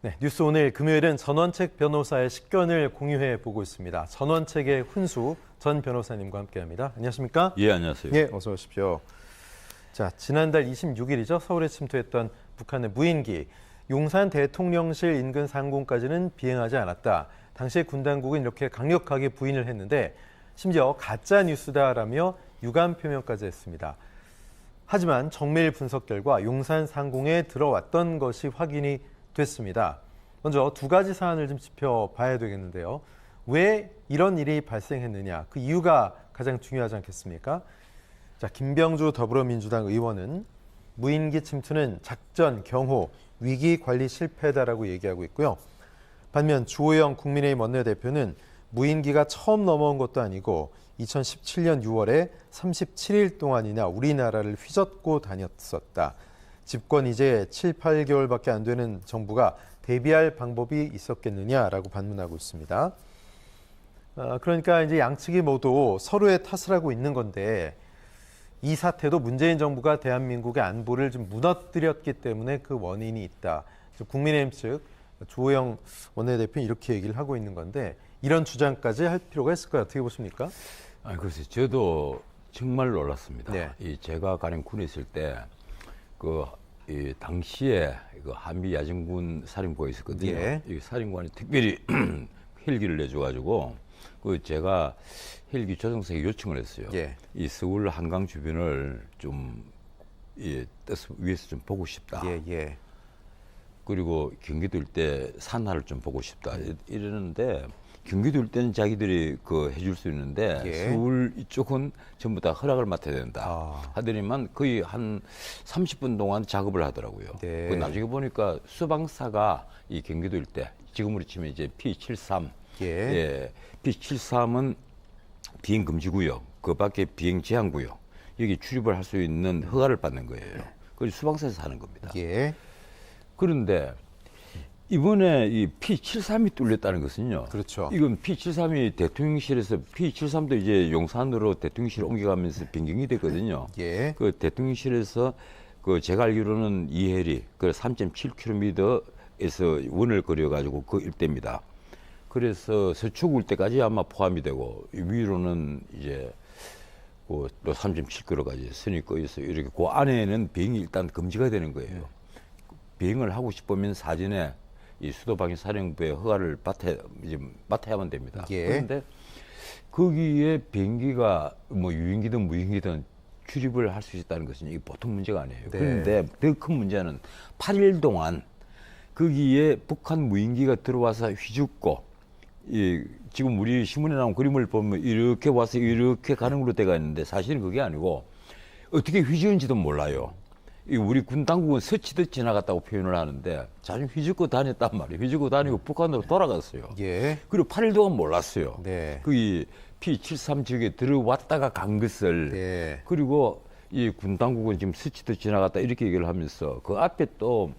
네, 뉴스 오늘 금요일은 전원책 변호사의 식견을 공유해 보고 있습니다. 전원책의 훈수 전 변호사님과 함께합니다. 안녕하십니까? 예, 안녕하세요. 예, 어서 오십시오. 자, 지난달 26일이죠. 서울에 침투했던 북한의 무인기 용산 대통령실 인근 상공까지는 비행하지 않았다. 당시에 군 당국은 이렇게 강력하게 부인을 했는데 심지어 가짜 뉴스다라며 유감 표명까지 했습니다. 하지만 정밀 분석 결과 용산 상공에 들어왔던 것이 확인이 됐습니다. 먼저 두 가지 사안을 좀 짚어봐야 되겠는데요. 왜 이런 일이 발생했느냐, 그 이유가 가장 중요하지 않겠습니까? 자, 김병주 더불어민주당 의원은 무인기 침투는 작전, 경호, 위기 관리 실패다라고 얘기하고 있고요. 반면 주호영 국민의힘 원내대표는 무인기가 처음 넘어온 것도 아니고 2017년 6월에 37일 동안이나 우리나라를 휘젓고 다녔었다. 집권 이제 7, 8개월밖에 안 되는 정부가 대비할 방법이 있었겠느냐라고 반문하고 있습니다. 그러니까 이제 양측이 모두 서로의 탓을 하고 있는 건데 이 사태도 문재인 정부가 대한민국의 안보를 좀 무너뜨렸기 때문에 그 원인이 있다. 국민의힘 측 주호영 원내대표는 이렇게 얘기를 하고 있는 건데 이런 주장까지 할 필요가 있을까요? 어떻게 보십니까? 글쎄요. 저도 정말 놀랐습니다. 네. 제가 가령 군에 있을 때 당시에 한미 야전군 사령부가 있었거든요. 예. 이 사령관이 특별히 헬기를 내줘가지고 제가 헬기 조종사에게 요청을 했어요. 예. 이 서울 한강 주변을 좀 위에서 좀 보고 싶다. 예, 예. 그리고 경기도 일대 산하를 좀 보고 싶다. 이러는데 경기도 일대는 자기들이 해줄 수 있는데 예. 서울 이쪽은 전부 다 허락을 맡아야 된다. 하더니만 거의 한 30분 동안 작업을 하더라고요. 네. 나중에 보니까 수방사가 이 경기도 일대, 지금으로 치면 이제 P73, 예. P73은 비행 금지구역, 그 밖에 비행 제한구역, 여기 출입을 할 수 있는 허가를 받는 거예요. 그래서 수방사에서 하는 겁니다. 예. 그런데 이번에 이 P73이 뚫렸다는 것은요. 그렇죠. 이건 P73이 대통령실에서 P73도 이제 용산으로 대통령실 옮겨가면서 변경이 됐거든요. 예. 그 대통령실에서 제가 알기로는 이해리 3.7km에서 원을 그려가지고 그 일대입니다. 그래서 서초구 일대까지 아마 포함이 되고 위로는 이제 또 3.7km까지 선이 꺼있어 이렇게 그 안에는 비행이 일단 금지가 되는 거예요. 비행을 하고 싶으면 사전에 이 수도방위사령부의 허가를 맡아야만 됩니다. 예. 그런데 거기에 비행기가 유인기든 무인기든 출입을 할 수 있다는 것은 이게 보통 문제가 아니에요. 네. 그런데 더 큰 문제는 8일 동안 거기에 북한 무인기가 들어와서 휘죽고 지금 우리 신문에 나온 그림을 보면 이렇게 와서 이렇게 가는 걸로 돼가 있는데 사실은 그게 아니고 어떻게 휘저은지도 몰라요. 우리 군 당국은 스치듯 지나갔다고 표현을 하는데 자주 휘젓고 다녔단 말이에요. 휘젓고 다니고 북한으로 돌아갔어요. 예. 그리고 8일 동안 몰랐어요. 네. 거기 P73 지역에 들어왔다가 간 것을 네. 그리고 이 군 당국은 지금 스치듯 지나갔다 이렇게 얘기를 하면서 그 앞에 또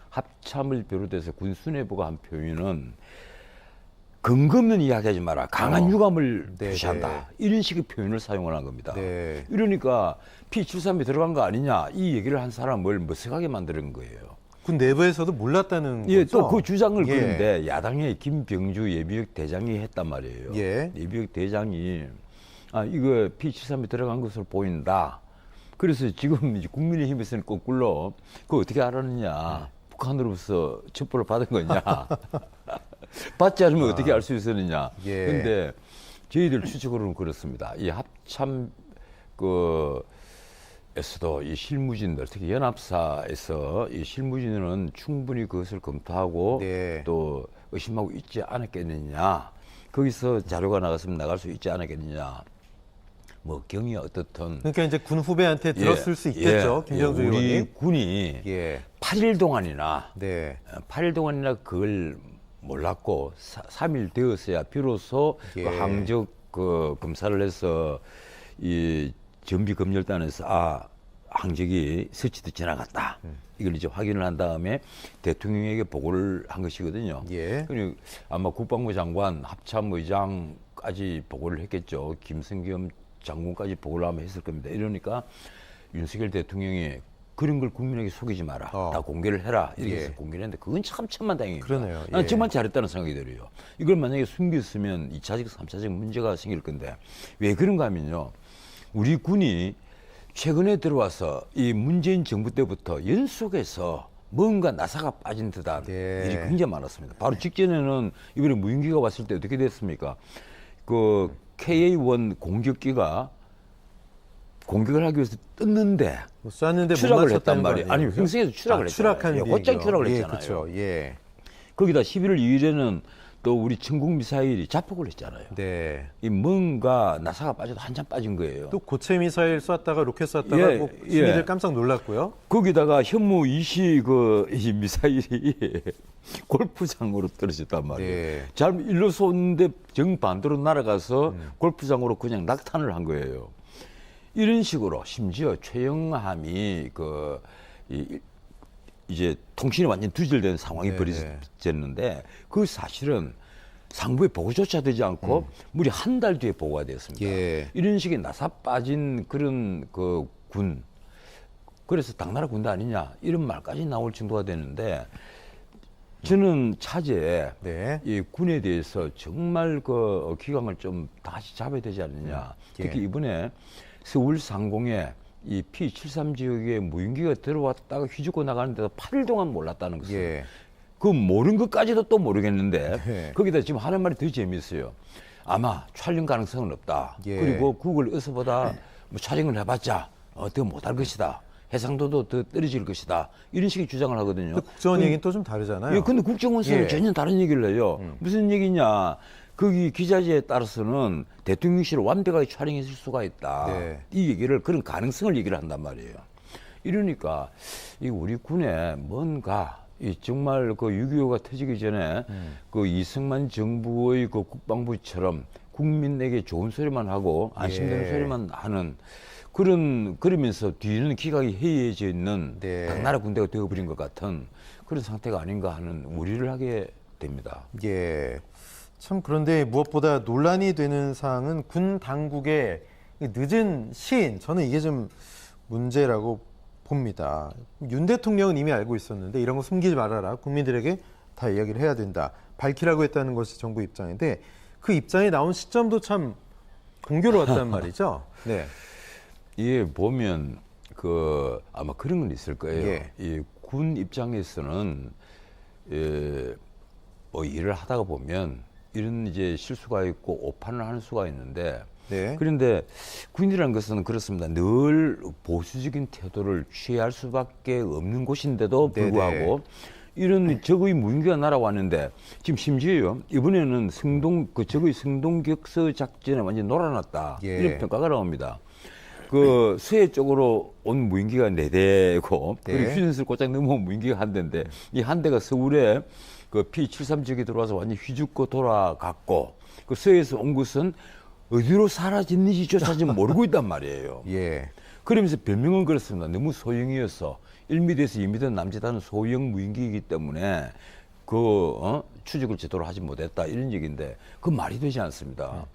합참을 비롯해서 군 수뇌부가 한 표현은 근거 없는 이야기하지 마라. 강한 유감을 네, 표시한다. 네. 이런 식의 표현을 사용을 한 겁니다. 네. 이러니까 P73에 들어간 거 아니냐 이 얘기를 한 사람을 머쓱하게 만드는 거예요. 군 내부에서도 몰랐다는 예, 거죠? 또 그 주장을 예. 그런데 야당의 김병주 예비역 대장이 했단 말이에요. 예. 예비역 대장이 이거 P73에 들어간 것으로 보인다. 그래서 지금 이제 국민의힘에서는 거꾸로 그거 어떻게 알았느냐. 북한으로부터 첩보를 받은 거냐. 받지 않으면 어떻게 알 수 있었느냐. 예. 근데 저희들 추측으로는 그렇습니다. 이 합참 에서도 이 실무진들, 특히 연합사에서 이 실무진은 충분히 그것을 검토하고 네. 또 의심하고 있지 않았겠느냐. 거기서 자료가 나갔으면 나갈 수 있지 않았겠느냐. 경위 어떻든. 그러니까 이제 군 후배한테 들었을 수 있겠죠. 김병주 우리 의원이. 군이 예. 8일 동안이나 네. 8일 동안이나 그걸 몰랐고 3일 되었어야 비로소 예. 그 항적 검사를 해서 이 정비검열단에서 항적이 스치듯 지나갔다. 이걸 이제 확인을 한 다음에 대통령에게 보고를 한 것이거든요. 예. 그리고 아마 국방부 장관, 합참의장까지 보고를 했겠죠. 김성겸 장군까지 보고를 아마 했을 겁니다. 이러니까 윤석열 대통령이 그런 걸 국민에게 속이지 마라. 다 공개를 해라. 이렇게 해서 공개를 했는데 그건 참 천만다행입니다. 그러네요. 나는 예. 정말 잘했다는 생각이 들어요. 이걸 만약에 숨겼으면 2차적, 3차적 문제가 생길 건데 왜 그런가 하면요. 우리 군이 최근에 들어와서 이 문재인 정부 때부터 연속해서 뭔가 나사가 빠진 듯한 일이 굉장히 많았습니다. 바로 직전에는 이번에 무인기가 왔을 때 어떻게 됐습니까? 그 KA-1 공격기가 공격을 하기 위해서 떴는데 쐈는데 추락을 했단 말이에요. 아니, 횡성에서 추락을 했잖아요. 추락한 곧장 추락을 했잖아요. 그렇죠. 예. 거기다 11월 2일에는 또 우리 천국 미사일이 자폭을 했잖아요. 네. 이 뭔가 나사가 빠져도 한참 빠진 거예요. 또 고체 미사일 쐈다가 로켓 쐈다가 꼭 시민들 깜짝 놀랐고요. 거기다가 현무 2시 이 미사일이 골프장으로 떨어졌단 말이에요. 네. 잘 일로 쏘는데 정반대로 날아가서 골프장으로 그냥 낙탄을 한 거예요. 이런 식으로 심지어 최영함이 이제 통신이 완전 두절된 상황이 벌어졌는데 그 사실은 상부에 보고조차 되지 않고 무려 한 달 뒤에 보고가 됐습니다. 예. 이런 식의 나사 빠진 그런 그 군, 그래서 당나라 군대 아니냐 이런 말까지 나올 정도가 되는데 저는 차제에 이 군에 대해서 정말 그 기강을 좀 다시 잡아야 되지 않느냐. 특히 이번에 서울 상공에 이 P73 지역에 무인기가 들어왔다가 휘죽고 나가는데도 8일 동안 몰랐다는 것을. 그 모르는 것까지도 또 모르겠는데 거기다 지금 하는 말이 더 재미있어요. 아마 촬영 가능성은 없다. 그리고 구글 어서보다 뭐 촬영을 해봤자 더 못할 것이다. 해상도도 더 떨어질 것이다. 이런 식의 주장을 하거든요. 국정원 얘기는 또 좀 다르잖아요. 근데 국정원에서는 전혀 다른 얘기를 해요. 무슨 얘기냐. 거기 기자재에 따라서는 대통령실을 완벽하게 촬영했을 수가 있다. 이 얘기를, 그런 가능성을 얘기를 한단 말이에요. 이러니까 이 우리 군에 뭔가 이 정말 그 6.25가 터지기 전에 그 이승만 정부의 그 국방부처럼 국민에게 좋은 소리만 하고 안심되는 소리만 하는 그러면서 뒤는 기각이 해이해져 있는 당나라 군대가 되어버린 것 같은 그런 상태가 아닌가 하는 우려를 하게 됩니다. 예. 참 그런데 무엇보다 논란이 되는 사항은 군 당국의 늦은 시인, 저는 이게 좀 문제라고 봅니다. 윤 대통령은 이미 알고 있었는데 이런 거 숨기지 말아라. 국민들에게 다 이야기를 해야 된다. 밝히라고 했다는 것이 정부 입장인데 그 입장이 나온 시점도 참 공교로웠단 말이죠. 네. 이게 보면 아마 그런 건 있을 거예요. 이 군 입장에서는 뭐 일을 하다가 보면 이런 이제 실수가 있고 오판을 하는 수가 있는데 그런데 군이라는 것은 그렇습니다. 늘 보수적인 태도를 취할 수밖에 없는 곳인데도 불구하고 이런 적의 무인기가 날아왔는데 지금 심지어요 이번에는 적의 성동격서 작전에 완전 놀아놨다 이런 평가가 나옵니다. 그 서해 쪽으로 온 무인기가 4대고 그리고 휴전선을 곧장 넘어온 무인기가 1대인데 이 한 대가 서울에 그 P73 지역에 들어와서 완전 휘죽고 돌아갔고 그 서해에서 온 것은 어디로 사라졌는지조차 지금 모르고 있단 말이에요. 그러면서 별명은 그렇습니다. 너무 소형이어서 1m에서 2m 남짓하는 소형 무인기이기 때문에 추적을 제대로 하지 못했다 이런 얘기인데 그 말이 되지 않습니다.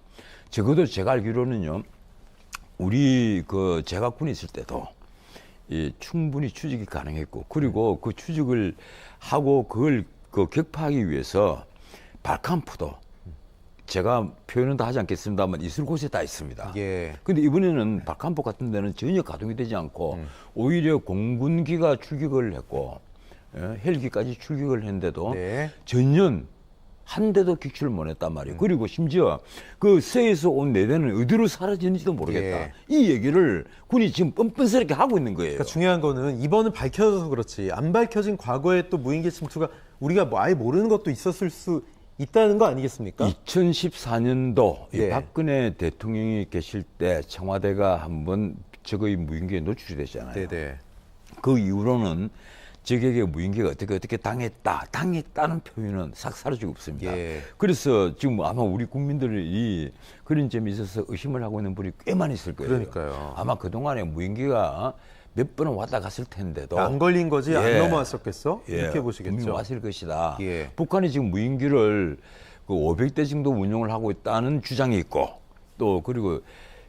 적어도 제가 알기로는요. 우리 제가 군에 있을 때도 충분히 추적이 가능했고 그리고 그 추적을 하고 그걸 격파하기 위해서 발칸포도 제가 표현은 다 하지 않겠습니다만 있을 곳에 다 있습니다. 근데 이번에는 발칸포 같은 데는 전혀 가동이 되지 않고 오히려 공군기가 출격을 했고 헬기까지 출격을 했는데도 전혀 한 대도 격추를 못했단 말이에요. 그리고 심지어 그 서해에서 온 4대는 어디로 사라졌는지도 모르겠다. 이 얘기를 군이 지금 뻔뻔스럽게 하고 있는 거예요. 그러니까 중요한 거는 이번은 밝혀져서 그렇지 안 밝혀진 과거에 또 무인기 침투가 우리가 뭐 아예 모르는 것도 있었을 수 있다는 거 아니겠습니까? 2014년도 박근혜 대통령이 계실 때 청와대가 한번 적의 무인기에 노출이 됐잖아요. 그 이후로는 적에게 무인기가 어떻게 당했다는 표현은 싹 사라지고 없습니다. 그래서 지금 아마 우리 국민들이 그런 점에 있어서 의심을 하고 있는 분이 꽤 많이 있을 거예요. 그러니까요. 아마 그동안에 무인기가 몇 번은 왔다 갔을 텐데도 안 걸린 거지 안 넘어왔었겠어? 이렇게 보시겠죠. 분명히 왔을 것이다. 북한이 지금 무인기를 500대 정도 운용을 하고 있다는 주장이 있고 또 그리고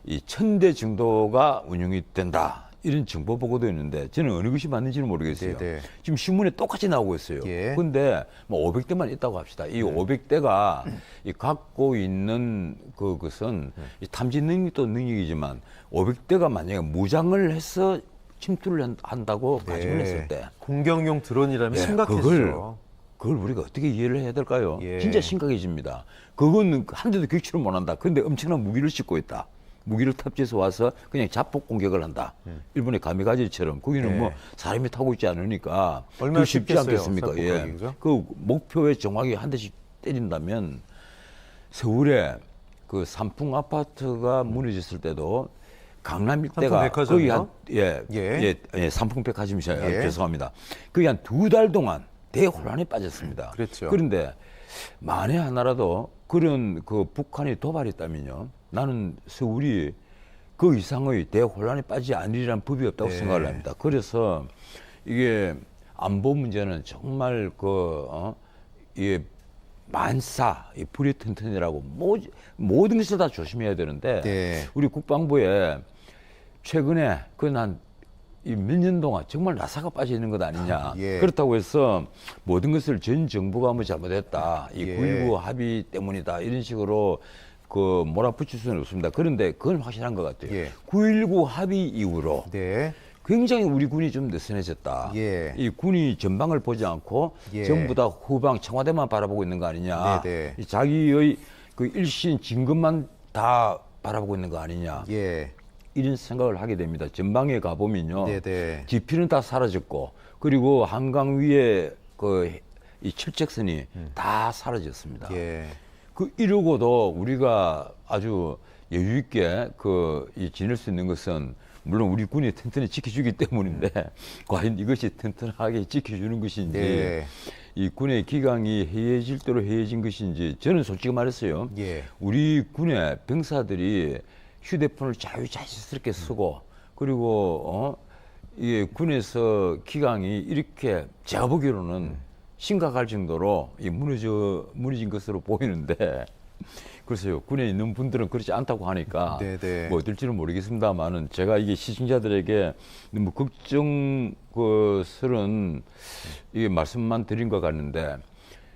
이 1000대 정도가 운용이 된다. 이런 정보 보고도 있는데 저는 어느 것이 맞는지는 모르겠어요. 네네. 지금 신문에 똑같이 나오고 있어요. 예. 근데 뭐 500대만 있다고 합시다. 이 500대가 이 갖고 있는 그것은 이 탐지 능력도 능력이지만 500대가 만약에 무장을 해서 침투를 한다고 가정을 했을 때 공격용 드론이라면 예, 심각해지죠. 그걸 우리가 어떻게 이해를 해야 될까요? 예. 진짜 심각해집니다. 그거는 한 대도 격추를 못한다. 그런데 엄청난 무기를 싣고 있다. 무기를 탑재해서 와서 그냥 자폭 공격을 한다. 일본의 가미가제처럼 거기는 예. 뭐 사람이 타고 있지 않으니까 얼마나 그 쉽지 쉽겠어요, 않겠습니까? 자폭 예. 공격이죠? 그 목표에 정확히 한 대씩 때린다면 서울에 그 삼풍 아파트가 무너졌을 때도 강남 일대가 거의 삼풍백화점이요? 삼풍백화점이셔요. 예. 죄송합니다. 거의 한 2달 동안 대혼란에 빠졌습니다. 그랬죠. 그런데 만에 하나라도 그런 그 북한이 도발했다면요, 나는 서울이 그 이상의 대혼란에 빠지지 않으리란 법이 없다고 네. 생각을 합니다. 그래서 이게 안보 문제는 정말 이게 만사, 이 불의 튼튼이라고 모든 것을 다 조심해야 되는데 네. 우리 국방부에 최근에 이 몇 년 동안 정말 나사가 빠져 있는 것 아니냐. 예. 그렇다고 해서 모든 것을 전 정부가 뭐 잘못했다. 이 예. 9.19 합의 때문이다. 이런 식으로 그 몰아붙일 수는 없습니다. 그런데 그건 확실한 것 같아요. 예. 9.19 합의 이후로 네. 굉장히 우리 군이 좀 느슨해졌다. 예. 이 군이 전방을 보지 않고 예. 전부 다 후방 청와대만 바라보고 있는 거 아니냐. 네네. 이 자기의 그 일신 진급만 다 바라보고 있는 거 아니냐. 예. 이런 생각을 하게 됩니다. 전방에 가보면요. 네네. 지피는 다 사라졌고, 그리고 한강 위에 이 철책선이 다 사라졌습니다. 예. 이러고도 우리가 아주 여유 있게 지낼 수 있는 것은 물론 우리 군이 튼튼히 지켜주기 때문인데, 과연 이것이 튼튼하게 지켜주는 것인지, 네. 이 군의 기강이 해이해질 대로 해이해진 것인지, 저는 솔직히 말했어요. 예. 우리 군의 병사들이 휴대폰을 자유자재스럽게 쓰고, 그리고 이게 군에서 기강이 이렇게 제가 보기로는 심각할 정도로 무너진 것으로 보이는데, 글쎄요, 군에 있는 분들은 그렇지 않다고 하니까 네네. 뭐 어떨지는 모르겠습니다만은 제가 이게 시청자들에게 너무 걱정스러운 이게 말씀만 드린 것 같는데,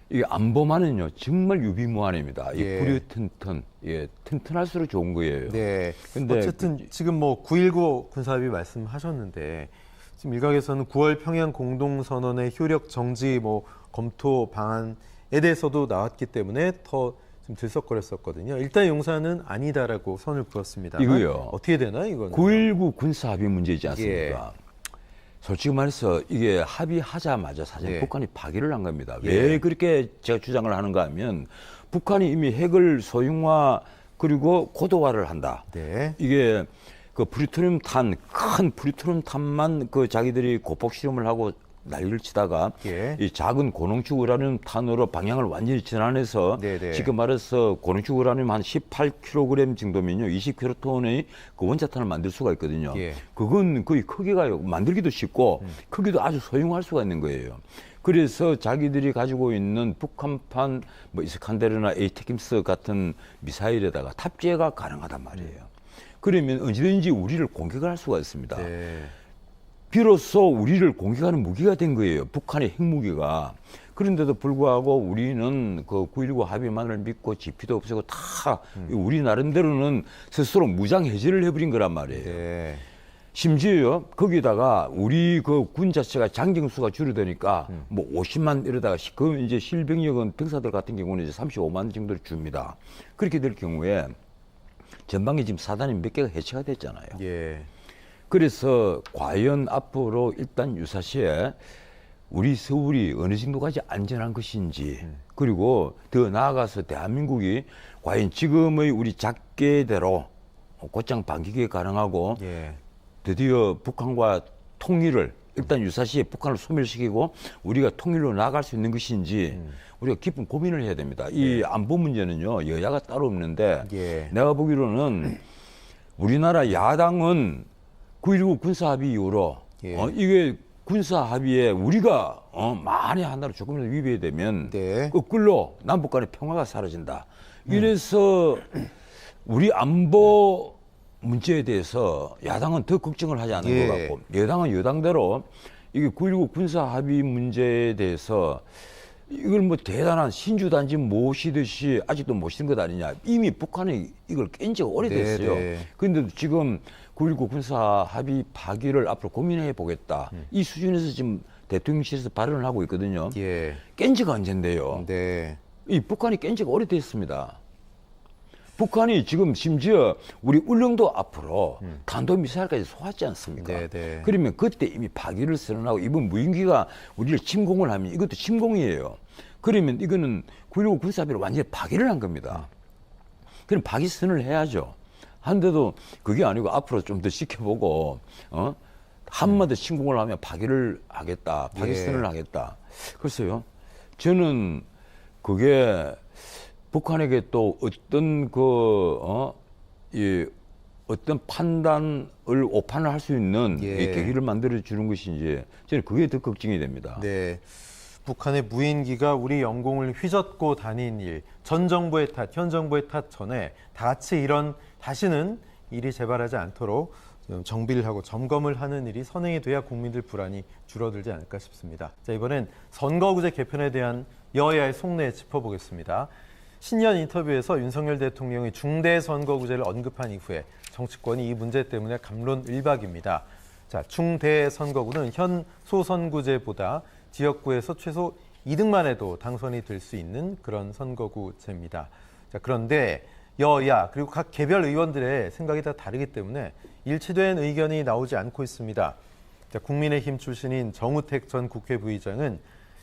이게 안보만은요 정말 유비무환입니다. 이 예. 불이 튼튼할수록 좋은 거예요. 네. 근데 어쨌든 지금 뭐 9.19 군사합의 말씀하셨는데 지금 일각에서는 9월 평양 공동선언의 효력 정지 뭐 검토 방안에 대해서도 나왔기 때문에 더 좀 들썩거렸었거든요. 일단 용산은 아니다라고 선을 그었습니다. 이거요. 어떻게 되나 이거는? 9.19 군사합의 문제이지 않습니까? 예. 솔직히 말해서 이게 합의하자마자 사실 예. 북한이 파기를 한 겁니다. 예. 왜 그렇게 제가 주장을 하는가 하면 북한이 이미 핵을 소형화 그리고 고도화를 한다. 네. 이게 그 큰 프리토륨 탄만 자기들이 고폭 실험을 하고 난리를 치다가 예. 이 작은 고농축 우라늄 탄으로 방향을 완전히 전환해서 네네. 지금 말해서 고농축 우라늄 한 18kg 정도면요 20kgton의 그 원자탄을 만들 수가 있거든요. 예. 그건 거의 크기가 만들기도 쉽고 크기도 아주 소형할 수가 있는 거예요. 그래서 자기들이 가지고 있는 북한판 뭐 이스칸데르나 에이테킴스 같은 미사일에다가 탑재가 가능하단 말이에요. 그러면 언제든지 우리를 공격을 할 수가 있습니다. 네. 비로소 우리를 공격하는 무기가 된 거예요. 북한의 핵무기가. 그런데도 불구하고 우리는 그 9.19 합의만을 믿고 지피도 없애고 다 우리 나름대로는 스스로 무장 해제를 해버린 거란 말이에요. 네. 심지어요, 거기다가 우리 그 군 자체가 장정수가 줄어드니까 뭐 50만 이러다가 그 이제 실병력은 병사들 같은 경우는 이제 35만 정도를 줍니다. 그렇게 될 경우에 전방에 지금 사단이 몇 개가 해체가 됐잖아요. 예. 그래서 과연 앞으로 일단 유사시에 우리 서울이 어느 정도까지 안전한 것인지, 그리고 더 나아가서 대한민국이 과연 지금의 우리 작계대로 곧장 반기가 가능하고 예. 드디어 북한과 통일을 일단 유사시에 북한을 소멸시키고 우리가 통일로 나아갈 수 있는 것인지 우리가 깊은 고민을 해야 됩니다. 이 안보 문제는요 여야가 따로 없는데 예. 내가 보기로는 우리나라 야당은 9.19 군사합의 이후로 예. 이게 군사합의에 우리가 만에 하나로 조금이라도 위배되면 네. 거꾸로 남북 간의 평화가 사라진다. 이래서 우리 안보 문제에 대해서 야당은 더 걱정을 하지 않는 예. 것 같고 여당은 여당대로 이게 9.19 군사 합의 문제에 대해서 이걸 뭐 대단한 신주단지 모시듯이 아직도 모시는 것 아니냐. 이미 북한이 이걸 깬 지가 오래됐어요. 네. 그런데 지금 9.19 군사 합의 파기를 앞으로 고민해 보겠다. 이 수준에서 지금 대통령실에서 발언을 하고 있거든요. 예. 깬 지가 언젠데요. 네. 이 북한이 깬 지가 오래됐습니다. 북한이 지금 심지어 우리 울릉도 앞으로 탄도미사일까지 쏘았지 않습니까? 네네. 그러면 그때 이미 파기를 선언하고 이번 무인기가 우리를 침공을 하면 이것도 침공이에요. 그러면 이거는 9.19 군사합의를 완전히 파기를 한 겁니다. 그럼 파기 선언을 해야죠. 한데도 그게 아니고 앞으로 좀 더 지켜보고 한마디 침공을 하면 파기를 하겠다. 파기 예. 선언을 하겠다. 글쎄요. 저는 그게 북한에게 또 어떤 어떤 판단을 오판을 할 수 있는 예. 이 계기를 만들어 주는 것인지 저는 그게 더 걱정이 됩니다. 네. 북한의 무인기가 우리 영공을 휘젓고 다닌 일, 전 정부의 탓, 현 정부의 탓 전에 다 같이 다시는 일이 재발하지 않도록 좀 정비를 하고 점검을 하는 일이 선행이 돼야 국민들 불안이 줄어들지 않을까 싶습니다. 자, 이번엔 선거구제 개편에 대한 여야의 속내 짚어보겠습니다. 신년 인터뷰에서 윤석열 대통령이 중대 선거구제를 언급한 이후에 정치권이 이 문제 때문에 갑론을박입니다. 자, 중대 선거구는 현 소선구제보다 지역구에서 최소 2등만 해도 당선이 될 수 있는 그런 선거구제입니다. 자, 그런데 여야 그리고 각 개별 의원들의 생각이 다 다르기 때문에 일치된 의견이 나오지 않고 있습니다. 자, 국민의힘 출신인 정우택 전 국회 부의장은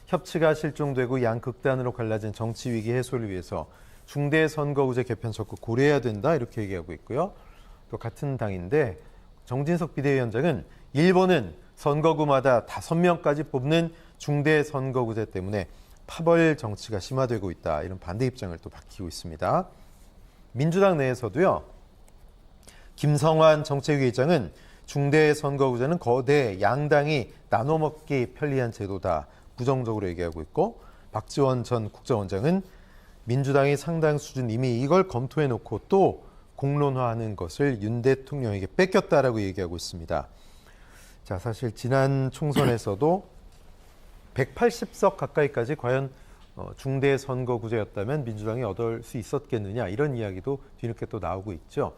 협치가 실종되고 양극단으로 갈라진 정치 위기 해소를 위해서 중대 선거구제 개편 적극 고려해야 된다 이렇게 얘기하고 있고요. 또 같은 당인데 정진석 비대위원장은 일본은 선거구마다 5명까지 뽑는 중대 선거구제 때문에 파벌 정치가 심화되고 있다 이런 반대 입장을 또 밝히고 있습니다. 민주당 내에서도요. 김성환 정책위의장은 중대 선거구제는 거대 양당이 나눠먹기 편리한 제도다. 부정적으로 얘기하고 있고 박지원 전 국정원장은 민주당이 상당 수준 이미 이걸 검토해놓고 또 공론화하는 것을 윤 대통령에게 뺏겼다라고 얘기하고 있습니다. 자, 사실 지난 총선에서도 180석 가까이까지 과연 중대 선거구제였다면 민주당이 얻을 수 있었겠느냐 이런 이야기도 뒤늦게 또 나오고 있죠.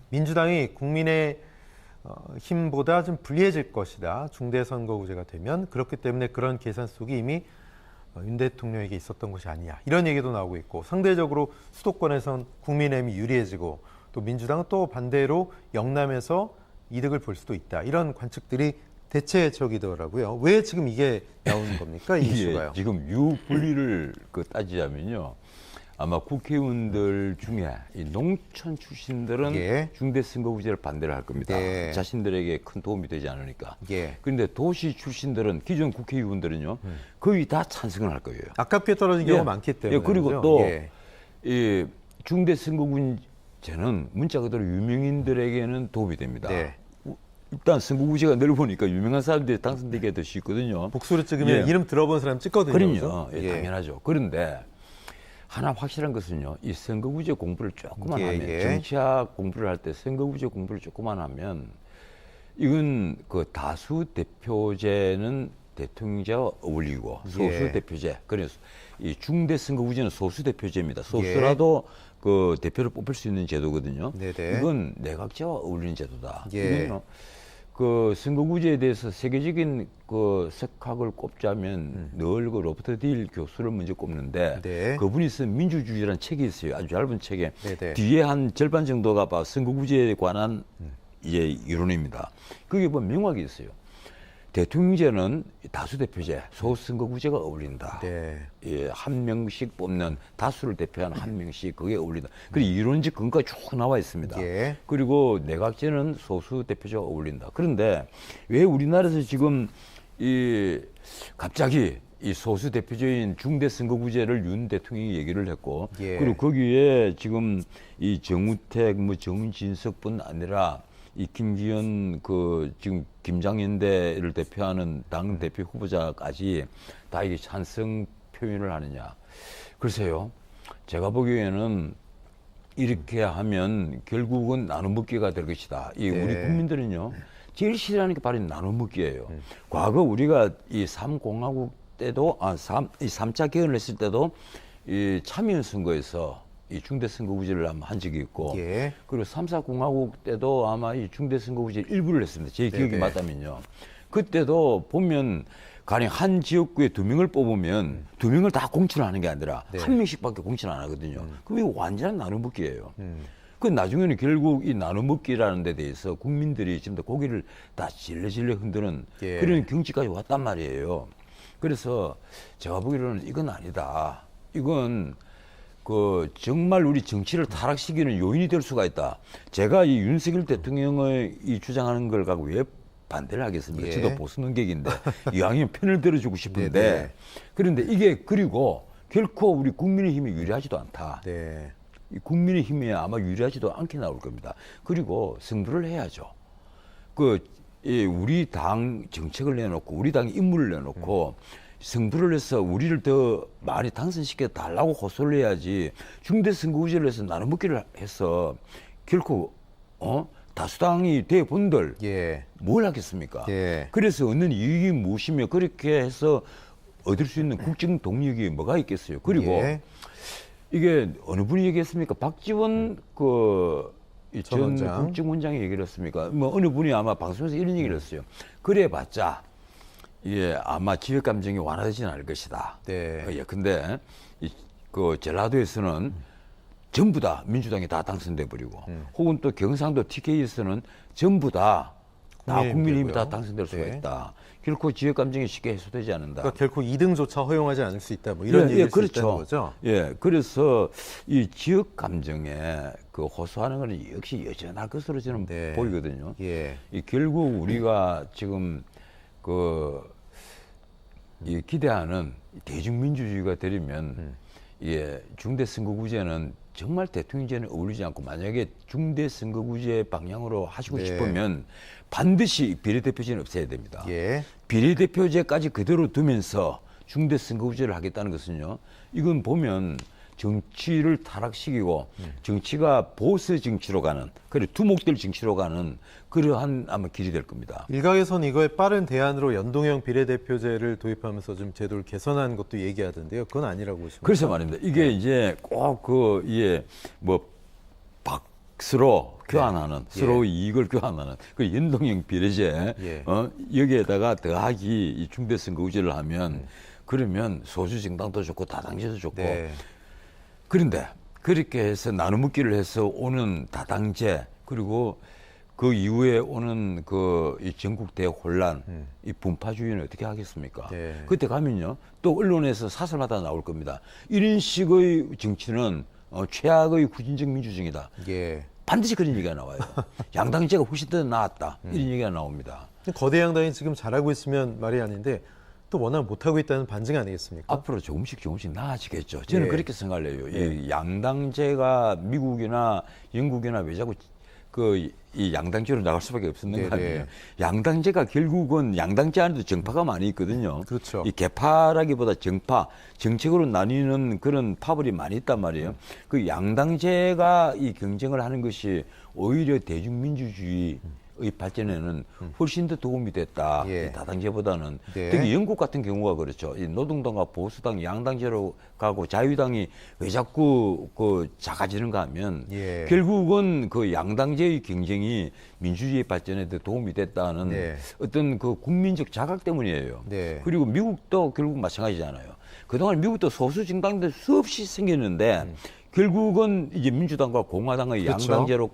민주당이 국민의 힘보다 좀 불리해질 것이다. 중대 선거구제가 되면 그렇기 때문에 그런 계산 속이 이미 윤 대통령에게 있었던 것이 아니냐 이런 얘기도 나오고 있고 상대적으로 수도권에선 국민의힘이 유리해지고 또 민주당은 또 반대로 영남에서 이득을 볼 수도 있다. 이런 관측들이 대체적이더라고요. 왜 지금 이게 나오는 겁니까? 이 이슈가요. 지금 유불리를 따지자면요. 아마 국회의원들 중에 이 농촌 출신들은 예. 중대 선거구제를 반대를 할 겁니다. 네. 자신들에게 큰 도움이 되지 않으니까. 예. 그런데 도시 출신들은 기존 국회의원들은요. 거의 다 찬성을 할 거예요. 아깝게 떨어진 경우가 많기 때문에. 예, 그리고 그렇죠? 또 예. 이 중대 선거구제는 문자 그대로 유명인들에게는 도움이 됩니다. 네. 일단 선거구제가 넓으니까 유명한 사람들이 당선되기가 더 쉽거든요. 복수를 찍으면 예. 이름 들어본 사람 찍거든요. 그럼요. 그렇죠? 예, 당연하죠. 그런데 하나 확실한 것은요. 이 선거구제 공부를 조금만 하면 정치학 공부를 할 때 선거구제 공부를 조금만 하면 이건 그 다수 대표제는 대통령제와 어울리고 소수 대표제. 그래서 이 중대 선거구제는 소수 대표제입니다. 소수라도 그 대표를 뽑을 수 있는 제도거든요. 네네. 이건 내각제와 어울리는 제도다. 예. 이건요. 그 선거구제에 대해서 세계적인 그 색학을 꼽자면 늘 그 로버트 딜 교수를 먼저 꼽는데 네. 그분이 쓴 민주주의라는 책이 있어요. 아주 얇은 책에 네네. 뒤에 한 절반 정도가 선거구제에 관한 이제 이론입니다. 그게 뭐 명확히 있어요. 대통령제는 다수대표제, 소선거구제가 어울린다. 네. 예, 한 명씩 뽑는 다수를 대표하는 한 명씩 그게 어울린다. 그리고 이론적 근거가 쭉 나와 있습니다. 예. 그리고 내각제는 소수 대표제가 어울린다. 그런데 왜 우리나라에서 지금 이 갑자기 이 소수 대표제인 중대 선거구제를 윤 대통령이 얘기를 했고, 예. 그리고 거기에 지금 이 정우택, 뭐 정진석뿐 아니라 이 김기현 그 지금 김장연대를 대표하는 당 대표 후보자까지 다 이게 찬성 표현을 하느냐. 글쎄요. 제가 보기에는 이렇게 하면 결국은 나눠먹기가 될 것이다. 이 우리 국민들은요 제일 싫어하는 게 바로 이 나눠먹기예요. 과거 우리가 이 3공화국 때도 이 3차 개헌을 했을 때도 이 참여연 선거에서 이 중대선거구제를 아마 한 적이 있고 예. 그리고 3, 4공화국 때도 아마 이 중대선거구제 일부를 했습니다. 제 기억이 네네. 맞다면요. 그때도 보면 가령 한 지역구에 2명을 뽑으면 2명을 다 공천을 하는 게 아니라 네. 1명씩밖에 공천 안 하거든요. 그럼 이거 완전한 나눠먹기예요. 그 나중에는 결국 이 나눠먹기라는 데 대해서 국민들이 지금 다 고개를 다 질레질레 흔드는 예. 그런 경지까지 왔단 말이에요. 그래서 제가 보기로는 이건 아니다. 이건 그 정말 우리 정치를 타락시키는 요인이 될 수가 있다. 제가 이 윤석열 대통령의 이 주장하는 걸 갖고 왜 반대를 하겠습니까? 예. 저도 보수 능객인데 이왕이면 편을 들어주고 싶은데 네네. 그런데 이게 그리고 결코 우리 국민의힘이 유리하지도 않다. 네. 이 국민의힘에 아마 유리하지도 않게 나올 겁니다. 그리고 승부를 해야죠. 우리 당 정책을 내놓고 우리 당 인물을 내놓고 승부를 해서 우리를 더 많이 당선시켜 달라고 호소를 해야지 중대선거구제를 해서 나눠먹기를 해서 결코 다수당이 대본들 예. 뭘 하겠습니까? 예. 그래서 얻는 이익이 무엇이며 그렇게 해서 얻을 수 있는 국정 동력이 뭐가 있겠어요? 그리고 예. 이게 어느 분이 얘기했습니까? 박지원 전 원장. 국정원장이 얘기를 했습니까? 뭐 어느 분이 아마 방송에서 이런 얘기를 했어요. 그래봤자 아마 지역 감정이 완화되지는 않을 것이다. 네. 근데 전라도에서는 전부 다 민주당이 다 당선돼 버리고 혹은 또 경상도 TK에서는 전부 다 국민의힘이 다 당선될 수가 네. 있다. 결코 지역 감정이 쉽게 해소되지 않는다. 그러니까 결코 2등조차 허용하지 않을 수 있다. 뭐 이런 얘기일 수 있다는 거죠. 예, 그래서 이 지역 감정에 호소하는 것은 역시 여전할 것으로 저는 네. 보이거든요. 예. 결국 우리가 지금 이 기대하는 대중민주주의가 되려면 중대선거구제는 정말 대통령제는 어울리지 않고 만약에 중대선거구제 방향으로 하시고 네. 싶으면 반드시 비례대표제는 없애야 됩니다. 예. 비례대표제까지 그대로 두면서 중대선거구제를 하겠다는 것은요. 이건 보면 정치를 타락시키고 정치가 보수 정치로 가는 그리고 두목될 정치로 가는 그러한 아마 길이 될 겁니다. 일각에서는 이거에 빠른 대안으로 연동형 비례대표제를 도입하면서 좀 제도를 개선하는 것도 얘기하던데요. 그건 아니라고 보십니까? 그래서 말입니다. 이게 이제 꼭 박스로 교환하는 서로 이익을 교환하는 그 연동형 비례제 예. 여기에다가 더하기 이 중대선거구제를 하면 그러면 소수 정당도 좋고 다당제도 좋고 네. 그런데 그렇게 해서 나눠먹기를 해서 오는 다당제 그리고 그 이후에 오는 이 전국 대혼란, 이 분파주의는 어떻게 하겠습니까? 네. 그때 가면요, 또 언론에서 사설마다 나올 겁니다. 이런 식의 정치는 최악의 후진적 민주주의다. 예. 반드시 그런 얘기가 나와요. 양당제가 훨씬 더 나았다. 이런 얘기가 나옵니다. 거대 양당이 지금 잘하고 있으면 말이 아닌데 또 워낙 못하고 있다는 반증 아니겠습니까? 앞으로 조금씩 나아지겠죠. 저는 예. 그렇게 생각을 해요. 이 양당제가 미국이나 영국이나 왜 자꾸 이 양당제로 나갈 수밖에 없었는 거 네네. 아니에요. 양당제가 결국은 양당제 안에도 정파가 많이 있거든요. 그렇죠. 이 개파라기보다 정파, 정책으로 나뉘는 그런 파벌이 많이 있단 말이에요. 그 양당제가 이 경쟁을 하는 것이 오히려 대중민주주의 의 발전에는 훨씬 더 도움이 됐다. 예. 이 다당제보다는 네. 특히 영국 같은 경우가 그렇죠. 이 노동당과 보수당 양당제로 가고 자유당이 왜 자꾸 작아지는가 하면 예. 결국은 그 양당제의 경쟁이 민주주의 발전에 더 도움이 됐다는 네. 어떤 그 국민적 자각 때문이에요. 네. 그리고 미국도 결국 마찬가지잖아요. 그동안 미국도 소수 정당들 수없이 생겼는데 결국은 이제 민주당과 공화당의 그렇죠. 양당제로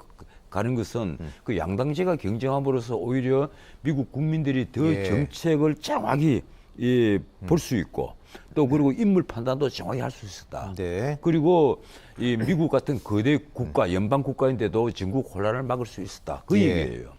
가는 것은 그 양당제가 경쟁함으로써 오히려 미국 국민들이 더 예. 정책을 정확히 볼 수 있고 또 그리고 인물 판단도 정확히 할 수 있었다. 네. 그리고 이 미국 같은 거대 국가, 연방 국가인데도 전국 혼란을 막을 수 있었다. 그 예. 얘기예요.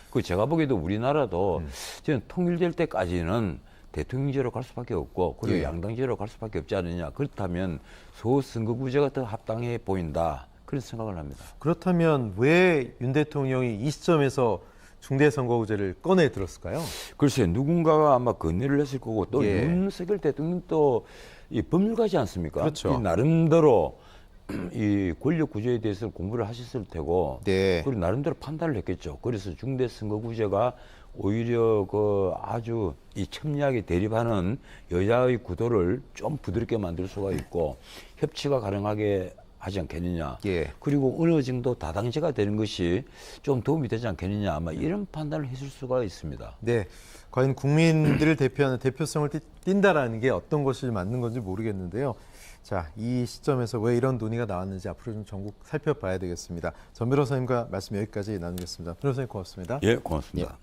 그 제가 보기에도 우리나라도 저는 통일될 때까지는 대통령제로 갈 수밖에 없고 그리고 예. 양당제로 갈 수밖에 없지 않느냐. 그렇다면 소선거구제가 더 합당해 보인다. 그런 생각을 합니다. 그렇다면 왜 윤 대통령이 이 시점에서 중대선거구제를 꺼내 들었을까요? 글쎄 누군가가 아마 건의를 했을 거고 또 예. 윤석열 대통령도 이 법률가지 않습니까? 그렇죠. 이 나름대로 이 권력 구조에 대해서 공부를 하셨을 테고, 네. 그리고 나름대로 판단을 했겠죠. 그래서 중대선거구제가 오히려 그 아주 이 첨예하게 대립하는 여야의 구도를 좀 부드럽게 만들 수가 있고 협치가 가능하게 하지 않겠느냐. 예. 그리고 어느 정도 다당제가 되는 것이 좀 도움이 되지 않겠느냐. 아마 이런 판단을 했을 수가 있습니다. 네, 과연 국민들을 대표하는 대표성을 띈다라는 게 어떤 것이 맞는 건지 모르겠는데요. 자, 이 시점에서 왜 이런 논의가 나왔는지 앞으로 좀 전국 살펴봐야 되겠습니다. 전 변호사님과 말씀 여기까지 나누겠습니다. 변호사님 고맙습니다. 예, 고맙습니다.